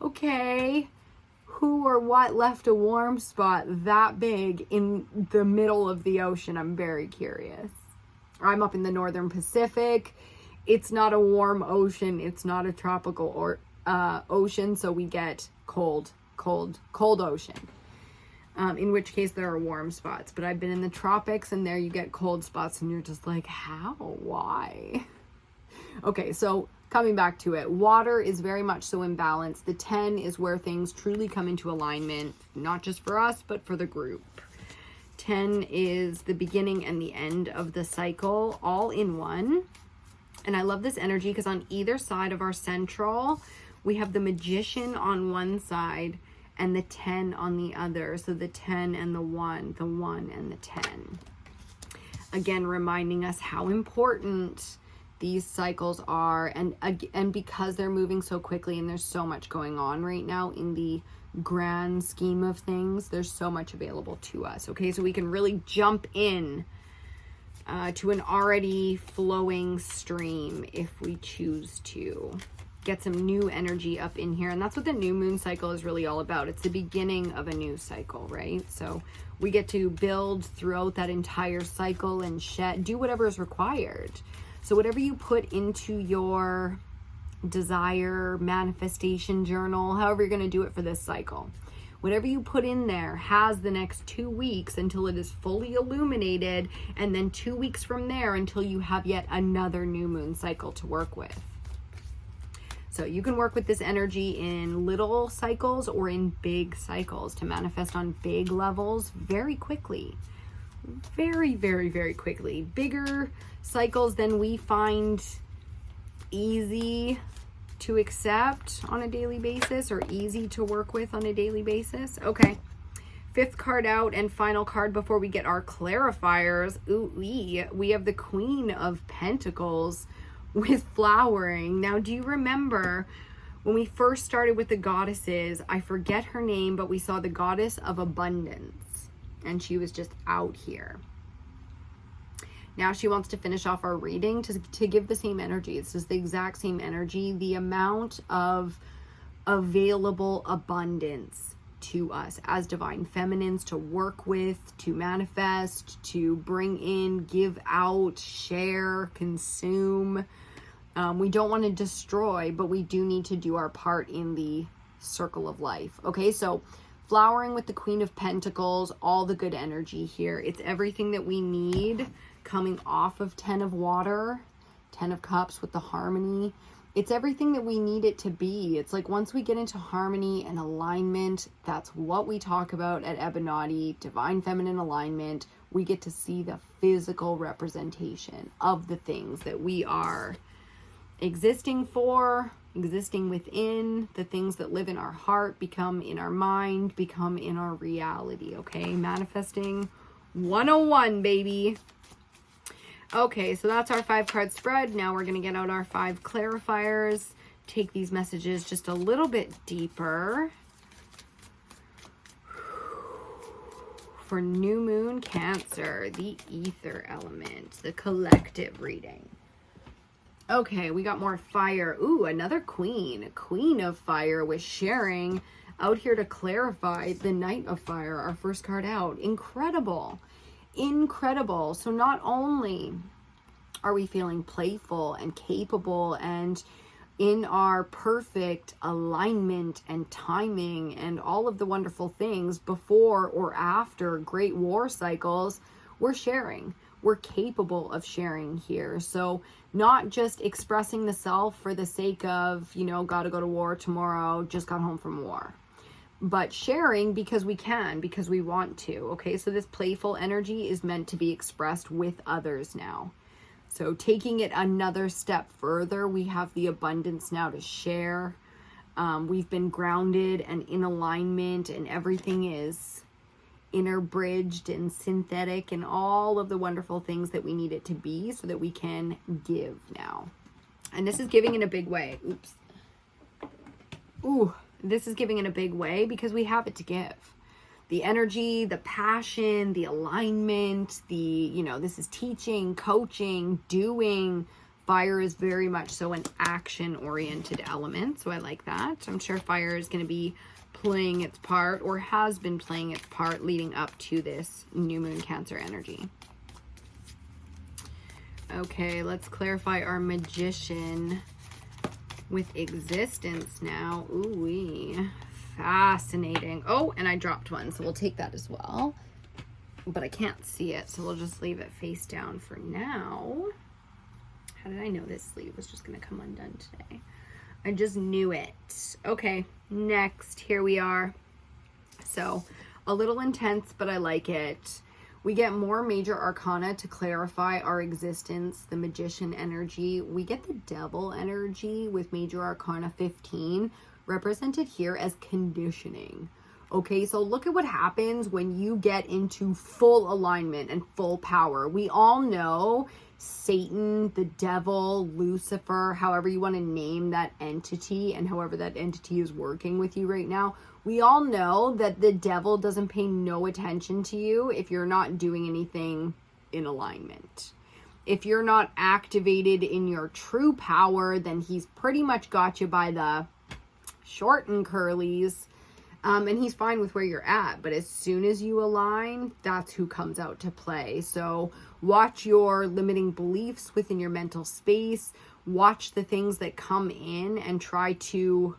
okay, who or what left a warm spot that big in the middle of the ocean? I'm very curious. I'm up in the northern Pacific. It's not a warm ocean. It's not a tropical ocean, so we get cold ocean. In which case there are warm spots. But I've been in the tropics, and there you get cold spots, and you're just like, how? Why? Okay, so coming back to it, water is very much so in balance. The 10 is where things truly come into alignment, not just for us, but for the group. 10 is the beginning and the end of the cycle, all in one. And I love this energy because on either side of our central, we have the Magician on one side and the 10 on the other. So the 10 and the 1 and the 10. Again, reminding us how important these cycles are, and because they're moving so quickly and there's so much going on right now in the grand scheme of things, there's so much available to us. Okay, so we can really jump in to an already flowing stream if we choose to. Get some new energy up in here, and that's what the new moon cycle is really all about. It's the beginning of a new cycle, right? So we get to build throughout that entire cycle and do whatever is required. So whatever you put into your desire manifestation journal, however you're going to do it for this cycle, whatever you put in there has the next 2 weeks until it is fully illuminated, and then 2 weeks from there until you have yet another new moon cycle to work with. So you can work with this energy in little cycles or in big cycles to manifest on big levels very quickly. Very, very, very quickly. Bigger cycles than we find easy to accept on a daily basis or easy to work with on a daily basis. Okay. 5th card out and final card before we get our clarifiers. Ooh, we have the Queen of Pentacles with flowering. Now, do you remember when we first started with the goddesses? I forget her name, but we saw the goddess of abundance, and she was just out here. Now she wants to finish off our reading to give the same energy. It's just the exact same energy, the amount of available abundance to us as divine feminines to work with, to manifest, to bring in, give out, share, consume. We don't want to destroy, but we do need to do our part in the circle of life. Okay, so flowering with the Queen of Pentacles, all the good energy here. It's everything that we need coming off of 10 of water, 10 of cups with the harmony. It's everything that we need it to be. It's like once we get into harmony and alignment, that's what we talk about at EBINOTTI, Divine Feminine Alignment. We get to see the physical representation of the things that we are existing for, existing within. The things that live in our heart become in our mind, become in our reality, okay? Manifesting 101, baby. Okay, so that's our 5-card spread. Now we're going to get out our 5 clarifiers, take these messages just a little bit deeper. For new moon Cancer, the ether element, the collective reading. Okay, we got more fire. Ooh, another queen. A queen of fire with sharing out here to clarify the Knight of Fire, our first card out. Incredible. Incredible. So not only are we feeling playful and capable and in our perfect alignment and timing and all of the wonderful things before or after great war cycles, we're sharing. We're capable of sharing here. So not just expressing the self for the sake of, you know, gotta go to war tomorrow, just got home from war. But sharing because we can, because we want to, okay? So this playful energy is meant to be expressed with others now. So taking it another step further, we have the abundance now to share. We've been grounded and in alignment, and everything is inner bridged and synthetic and all of the wonderful things that we need it to be so that we can give now. And this is giving in a big way. Oops. Ooh. This is giving in a big way because we have it to give. The energy, the passion, the alignment, this is teaching, coaching, doing. Fire is very much so an action-oriented element, so I like that. I'm sure fire is going to be playing its part or has been playing its part leading up to this new moon Cancer energy. Okay, let's clarify our magician with existence now. Ooh-wee. Fascinating. Oh, and I dropped one, so we'll take that as well. But I can't see it, so we'll just leave it face down for now. How did I know this sleeve was just going to come undone today? I just knew it. Okay, next, here we are. So, a little intense, but I like it. We get more major arcana to clarify our existence, the magician energy. We get the devil energy with major arcana 15, represented here as conditioning. Okay, so look at what happens when you get into full alignment and full power. We all know Satan, the devil, Lucifer, however you want to name that entity and however that entity is working with you right now. We all know that the devil doesn't pay no attention to you if you're not doing anything in alignment. If you're not activated in your true power, then he's pretty much got you by the short and curlies. And he's fine with where you're at. But as soon as you align, that's who comes out to play. So watch your limiting beliefs within your mental space. Watch the things that come in and try to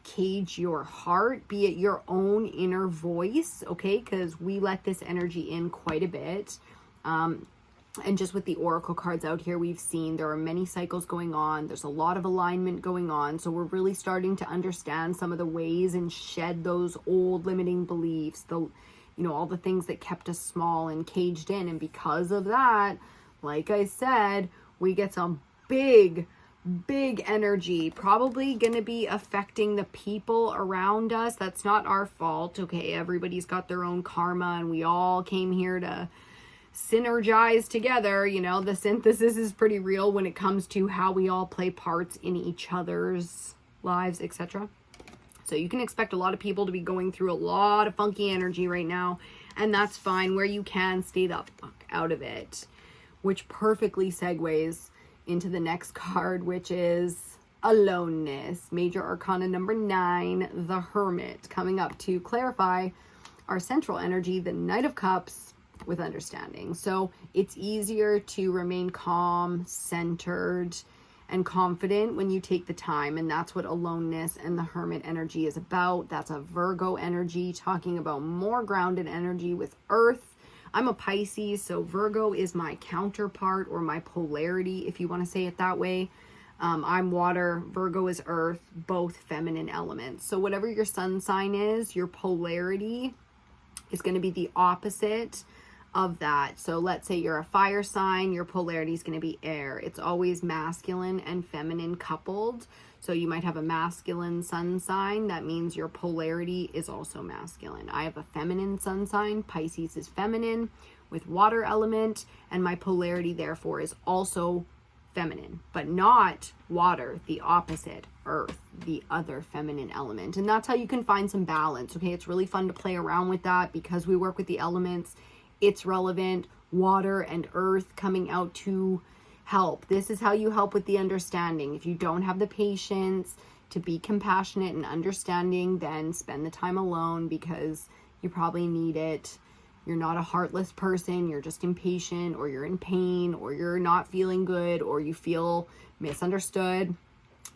cage your heart, be it your own inner voice, okay? Because we let this energy in quite a bit. And just with the oracle cards out here, we've seen there are many cycles going on. There's a lot of alignment going on. So we're really starting to understand some of the ways and shed those old limiting beliefs, all the things that kept us small and caged in. And because of that, like I said, we get some big energy, probably going to be affecting the people around us. That's not our fault. Okay, everybody's got their own karma and we all came here to synergize together. The synthesis is pretty real when it comes to how we all play parts in each other's lives, etc. So you can expect a lot of people to be going through a lot of funky energy right now, and that's fine. Where you can, stay the fuck out of it, which perfectly segues into the next card, which is aloneness. Major arcana number 9, the Hermit, coming up to clarify our central energy, the Knight of Cups, with understanding. So it's easier to remain calm, centered, and confident when you take the time. And that's what aloneness and the Hermit energy is about. That's a Virgo energy, talking about more grounded energy with Earth. I'm a Pisces, so Virgo is my counterpart or my polarity, if you want to say it that way. I'm water, Virgo is earth, both feminine elements. So whatever your sun sign is, your polarity is going to be the opposite of that. So let's say you're a fire sign, your polarity is going to be air. It's always masculine and feminine coupled. So you might have a masculine sun sign. That means your polarity is also masculine. I have a feminine sun sign. Pisces is feminine with water element, and my polarity therefore is also feminine, but not water, the opposite, earth, the other feminine element. And that's how you can find some balance. Okay, it's really fun to play around with that because we work with the elements. It's relevant. Water and earth coming out to help. This is how you help with the understanding. If you don't have the patience to be compassionate and understanding, then spend the time alone because you probably need it. You're not a heartless person, you're just impatient, or you're in pain, or you're not feeling good, or you feel misunderstood,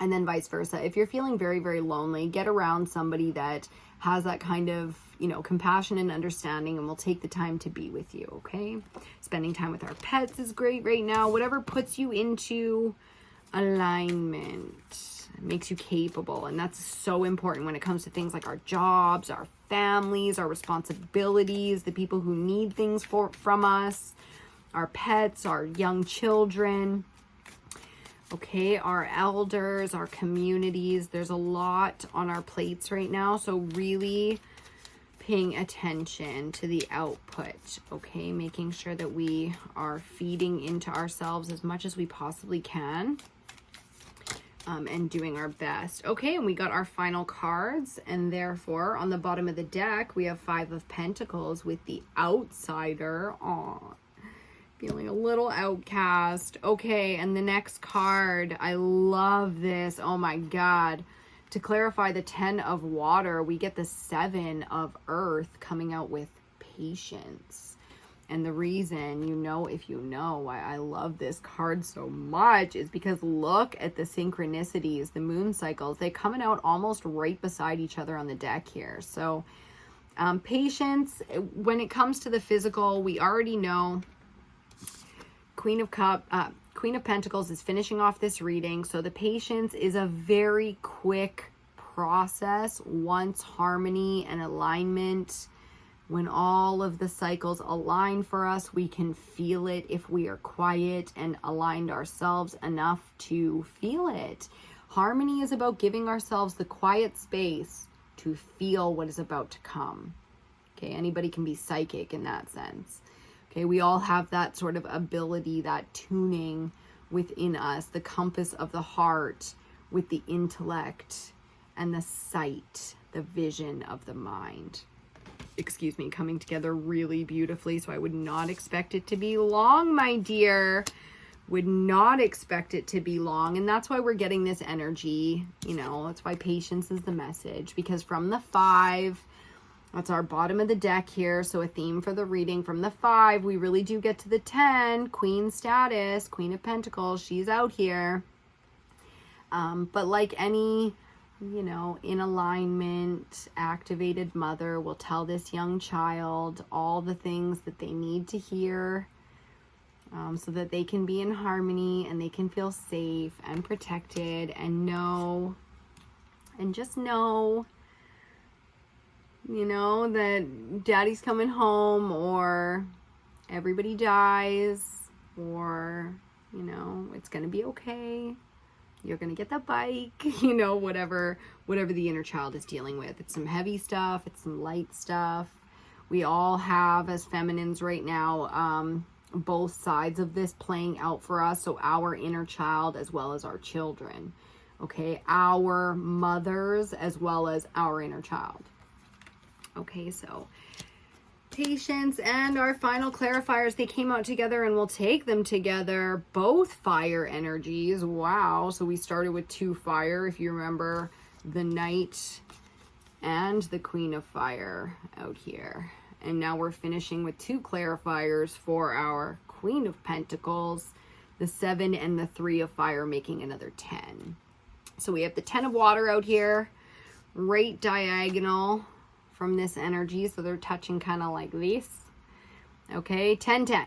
and then vice versa. If you're feeling very, very lonely, get around somebody that has that kind of, you know, compassion and understanding and will take the time to be with you, okay? Spending time with our pets is great right now. Whatever puts you into alignment, makes you capable, and that's so important when it comes to things like our jobs, our families, our responsibilities, the people who need things from us, our pets, our young children, okay, our elders, our communities. There's a lot on our plates right now, so really paying attention to the output, okay, making sure that we are feeding into ourselves as much as we possibly can. And doing our best. Okay, and we got our final cards, and therefore on the bottom of the deck we have 5 of Pentacles with the outsider. Aw, feeling a little outcast. Okay, and the next card, I love this. Oh my god. To clarify the 10 of water, we get the 7 of earth coming out with patience. And the reason, you know, if you know why I love this card so much is because look at the synchronicities, the moon cycles, they coming out almost right beside each other on the deck here. So patience, when it comes to the physical, we already know Queen of Pentacles is finishing off this reading. So the patience is a very quick process once harmony and alignment. When all of the cycles align for us, we can feel it if we are quiet and aligned ourselves enough to feel it. Harmony is about giving ourselves the quiet space to feel what is about to come. Okay, anybody can be psychic in that sense. Okay, we all have that sort of ability, that tuning within us, the compass of the heart with the intellect and the sight, the vision of the mind. Excuse me, coming together really beautifully. So I would not expect it to be long, my dear. Would not expect it to be long. And that's why we're getting this energy. You know, that's why patience is the message. Because from the 5, that's our bottom of the deck here. So a theme for the reading. From the 5, we really do get to the 10. Queen status, Queen of Pentacles. She's out here. But like any, you know, in alignment, activated mother will tell this young child all the things that they need to hear so that they can be in harmony and they can feel safe and protected and know, and just know, you know, that daddy's coming home, or everybody dies, or, you know, it's going to be okay. You're going to get that bike, you know, whatever the inner child is dealing with. It's some heavy stuff. It's some light stuff. We all have, as feminines right now, both sides of this playing out for us. So our inner child as well as our children. Okay. Our mothers as well as our inner child. Okay. So patience, and our final clarifiers, they came out together, and we'll take them together. Both fire energies. Wow. So we started with 2 fire, if you remember, the Knight and the Queen of Fire out here. And now we're finishing with 2 clarifiers for our Queen of Pentacles, the 7 and the 3 of fire, making another 10. So we have the 10 of water out here, right diagonal from this energy, so they're touching kind of like this. Okay, 10-10.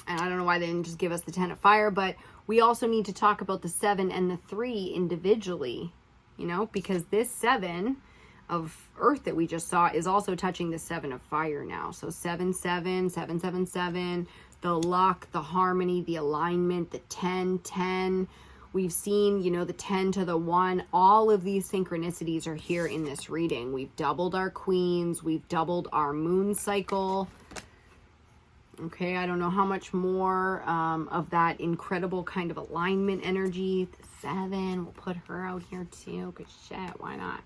And I don't know why they didn't just give us the 10 of fire, but we also need to talk about the 7 and the 3 individually, you know, because this 7 of earth that we just saw is also touching the 7 of fire now. So 7, 7, 7, 7, 7, the luck, the harmony, the alignment, the 10, 10. We've seen, you know, the 10 to the 1. All of these synchronicities are here in this reading. We've doubled our queens. We've doubled our moon cycle. Okay, I don't know how much more of that incredible kind of alignment energy. The 7, we'll put her out here too, because shit, why not?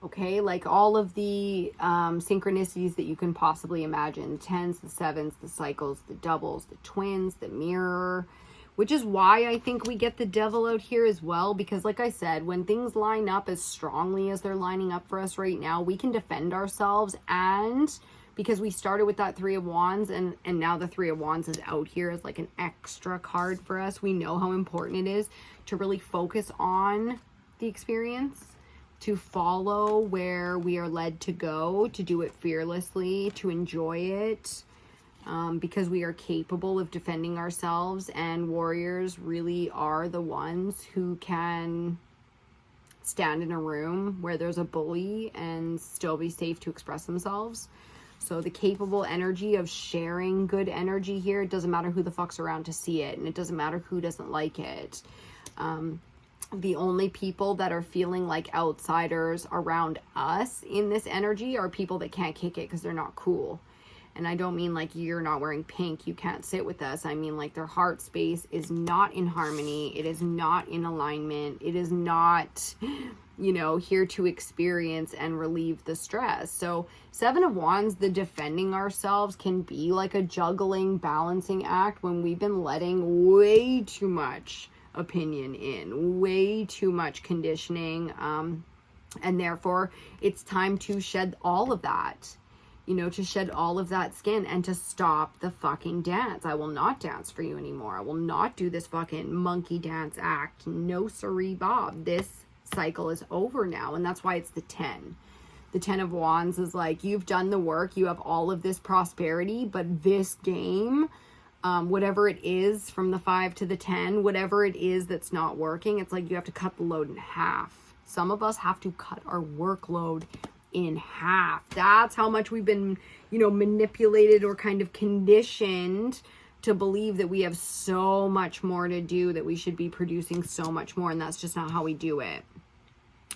Okay, like all of the synchronicities that you can possibly imagine. The 10s, the 7s, the cycles, the doubles, the twins, the mirror. Which is why I think we get the devil out here as well. Because like I said, when things line up as strongly as they're lining up for us right now, we can defend ourselves. And because we started with that 3 of Wands and now the 3 of Wands is out here as like an extra card for us. We know how important it is to really focus on the experience, to follow where we are led to go, to do it fearlessly, to enjoy it, because we are capable of defending ourselves, and warriors really are the ones who can stand in a room where there's a bully and still be safe to express themselves. So the capable energy of sharing good energy here, it doesn't matter who the fuck's around to see it, and it doesn't matter who doesn't like it. The only people that are feeling like outsiders around us in this energy are people that can't kick it because they're not cool. And I don't mean like you're not wearing pink, you can't sit with us. I mean like their heart space is not in harmony. It is not in alignment. It is not, you know, here to experience and relieve the stress. So 7 of Wands, the defending ourselves can be like a juggling, balancing act when we've been letting way too much opinion in, way too much conditioning. And therefore it's time to shed all of that. You know, to shed all of that skin and to stop the fucking dance. I will not dance for you anymore. I will not do this fucking monkey dance act. No siree, Bob. This cycle is over now. And that's why it's the 10. The 10 of Wands is like, you've done the work. You have all of this prosperity. But this game, whatever it is from the 5 to the 10, whatever it is that's not working, it's like you have to cut the load in half. Some of us have to cut our workload in half. That's how much we've been, you know, manipulated or kind of conditioned to believe that we have so much more to do, that we should be producing so much more, and that's just not how we do it.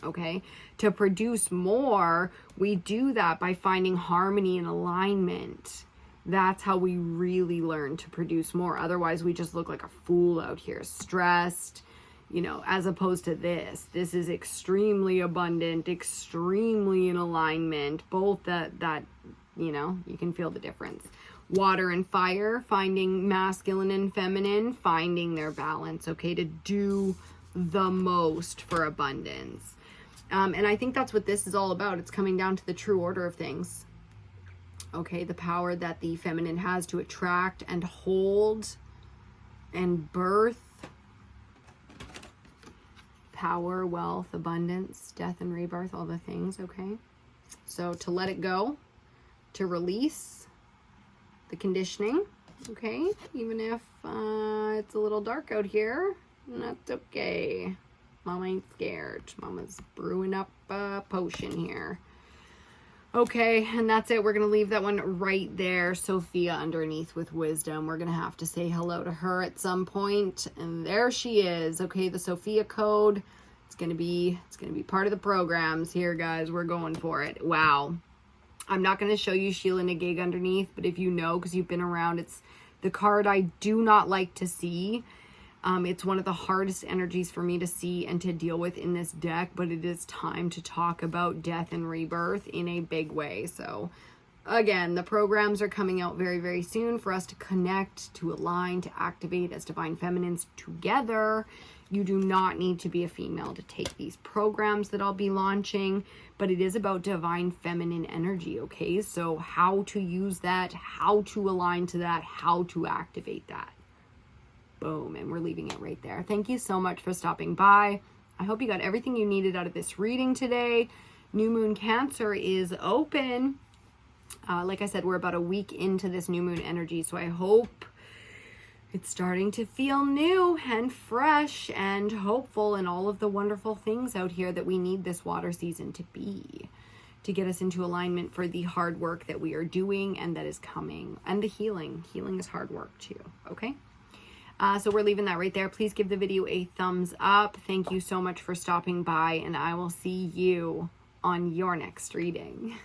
Okay? To produce more, we do that by finding harmony and alignment. That's how we really learn to produce more. Otherwise, we just look like a fool out here, stressed, you know, as opposed to this. This is extremely abundant, extremely in alignment, both that, you know, you can feel the difference. Water and fire, finding masculine and feminine, finding their balance, okay, to do the most for abundance. And I think that's what this is all about. It's coming down to the true order of things. Okay, the power that the feminine has to attract and hold and birth. Power, wealth, abundance, death and rebirth, all the things, okay? So to let it go, to release the conditioning, okay? Even if it's a little dark out here, that's okay. Mama ain't scared. Mama's brewing up a potion here. Okay, and that's it. We're going to leave that one right there. Sophia underneath with wisdom. We're going to have to say hello to her at some point. And there she is. Okay, the Sophia code. It's going to be part of the programs here, guys. We're going for it. Wow. I'm not going to show you Sheila Nagig underneath, but if you know, because you've been around, it's the card I do not like to see. It's one of the hardest energies for me to see and to deal with in this deck, but it is time to talk about death and rebirth in a big way. So again, the programs are coming out very, very soon for us to connect, to align, to activate as divine feminines together. You do not need to be a female to take these programs that I'll be launching, but it is about divine feminine energy, okay? So how to use that, how to align to that, how to activate that. Boom, and we're leaving it right there. Thank you so much for stopping by. I hope you got everything you needed out of this reading today. New Moon Cancer is open. Like I said, we're about a week into this new moon energy, so I hope it's starting to feel new and fresh and hopeful and all of the wonderful things out here that we need this water season to be, to get us into alignment for the hard work that we are doing and that is coming, and the healing. Healing is hard work too, okay? So we're leaving that right there. Please give the video a thumbs up. Thank you so much for stopping by, and I will see you on your next reading.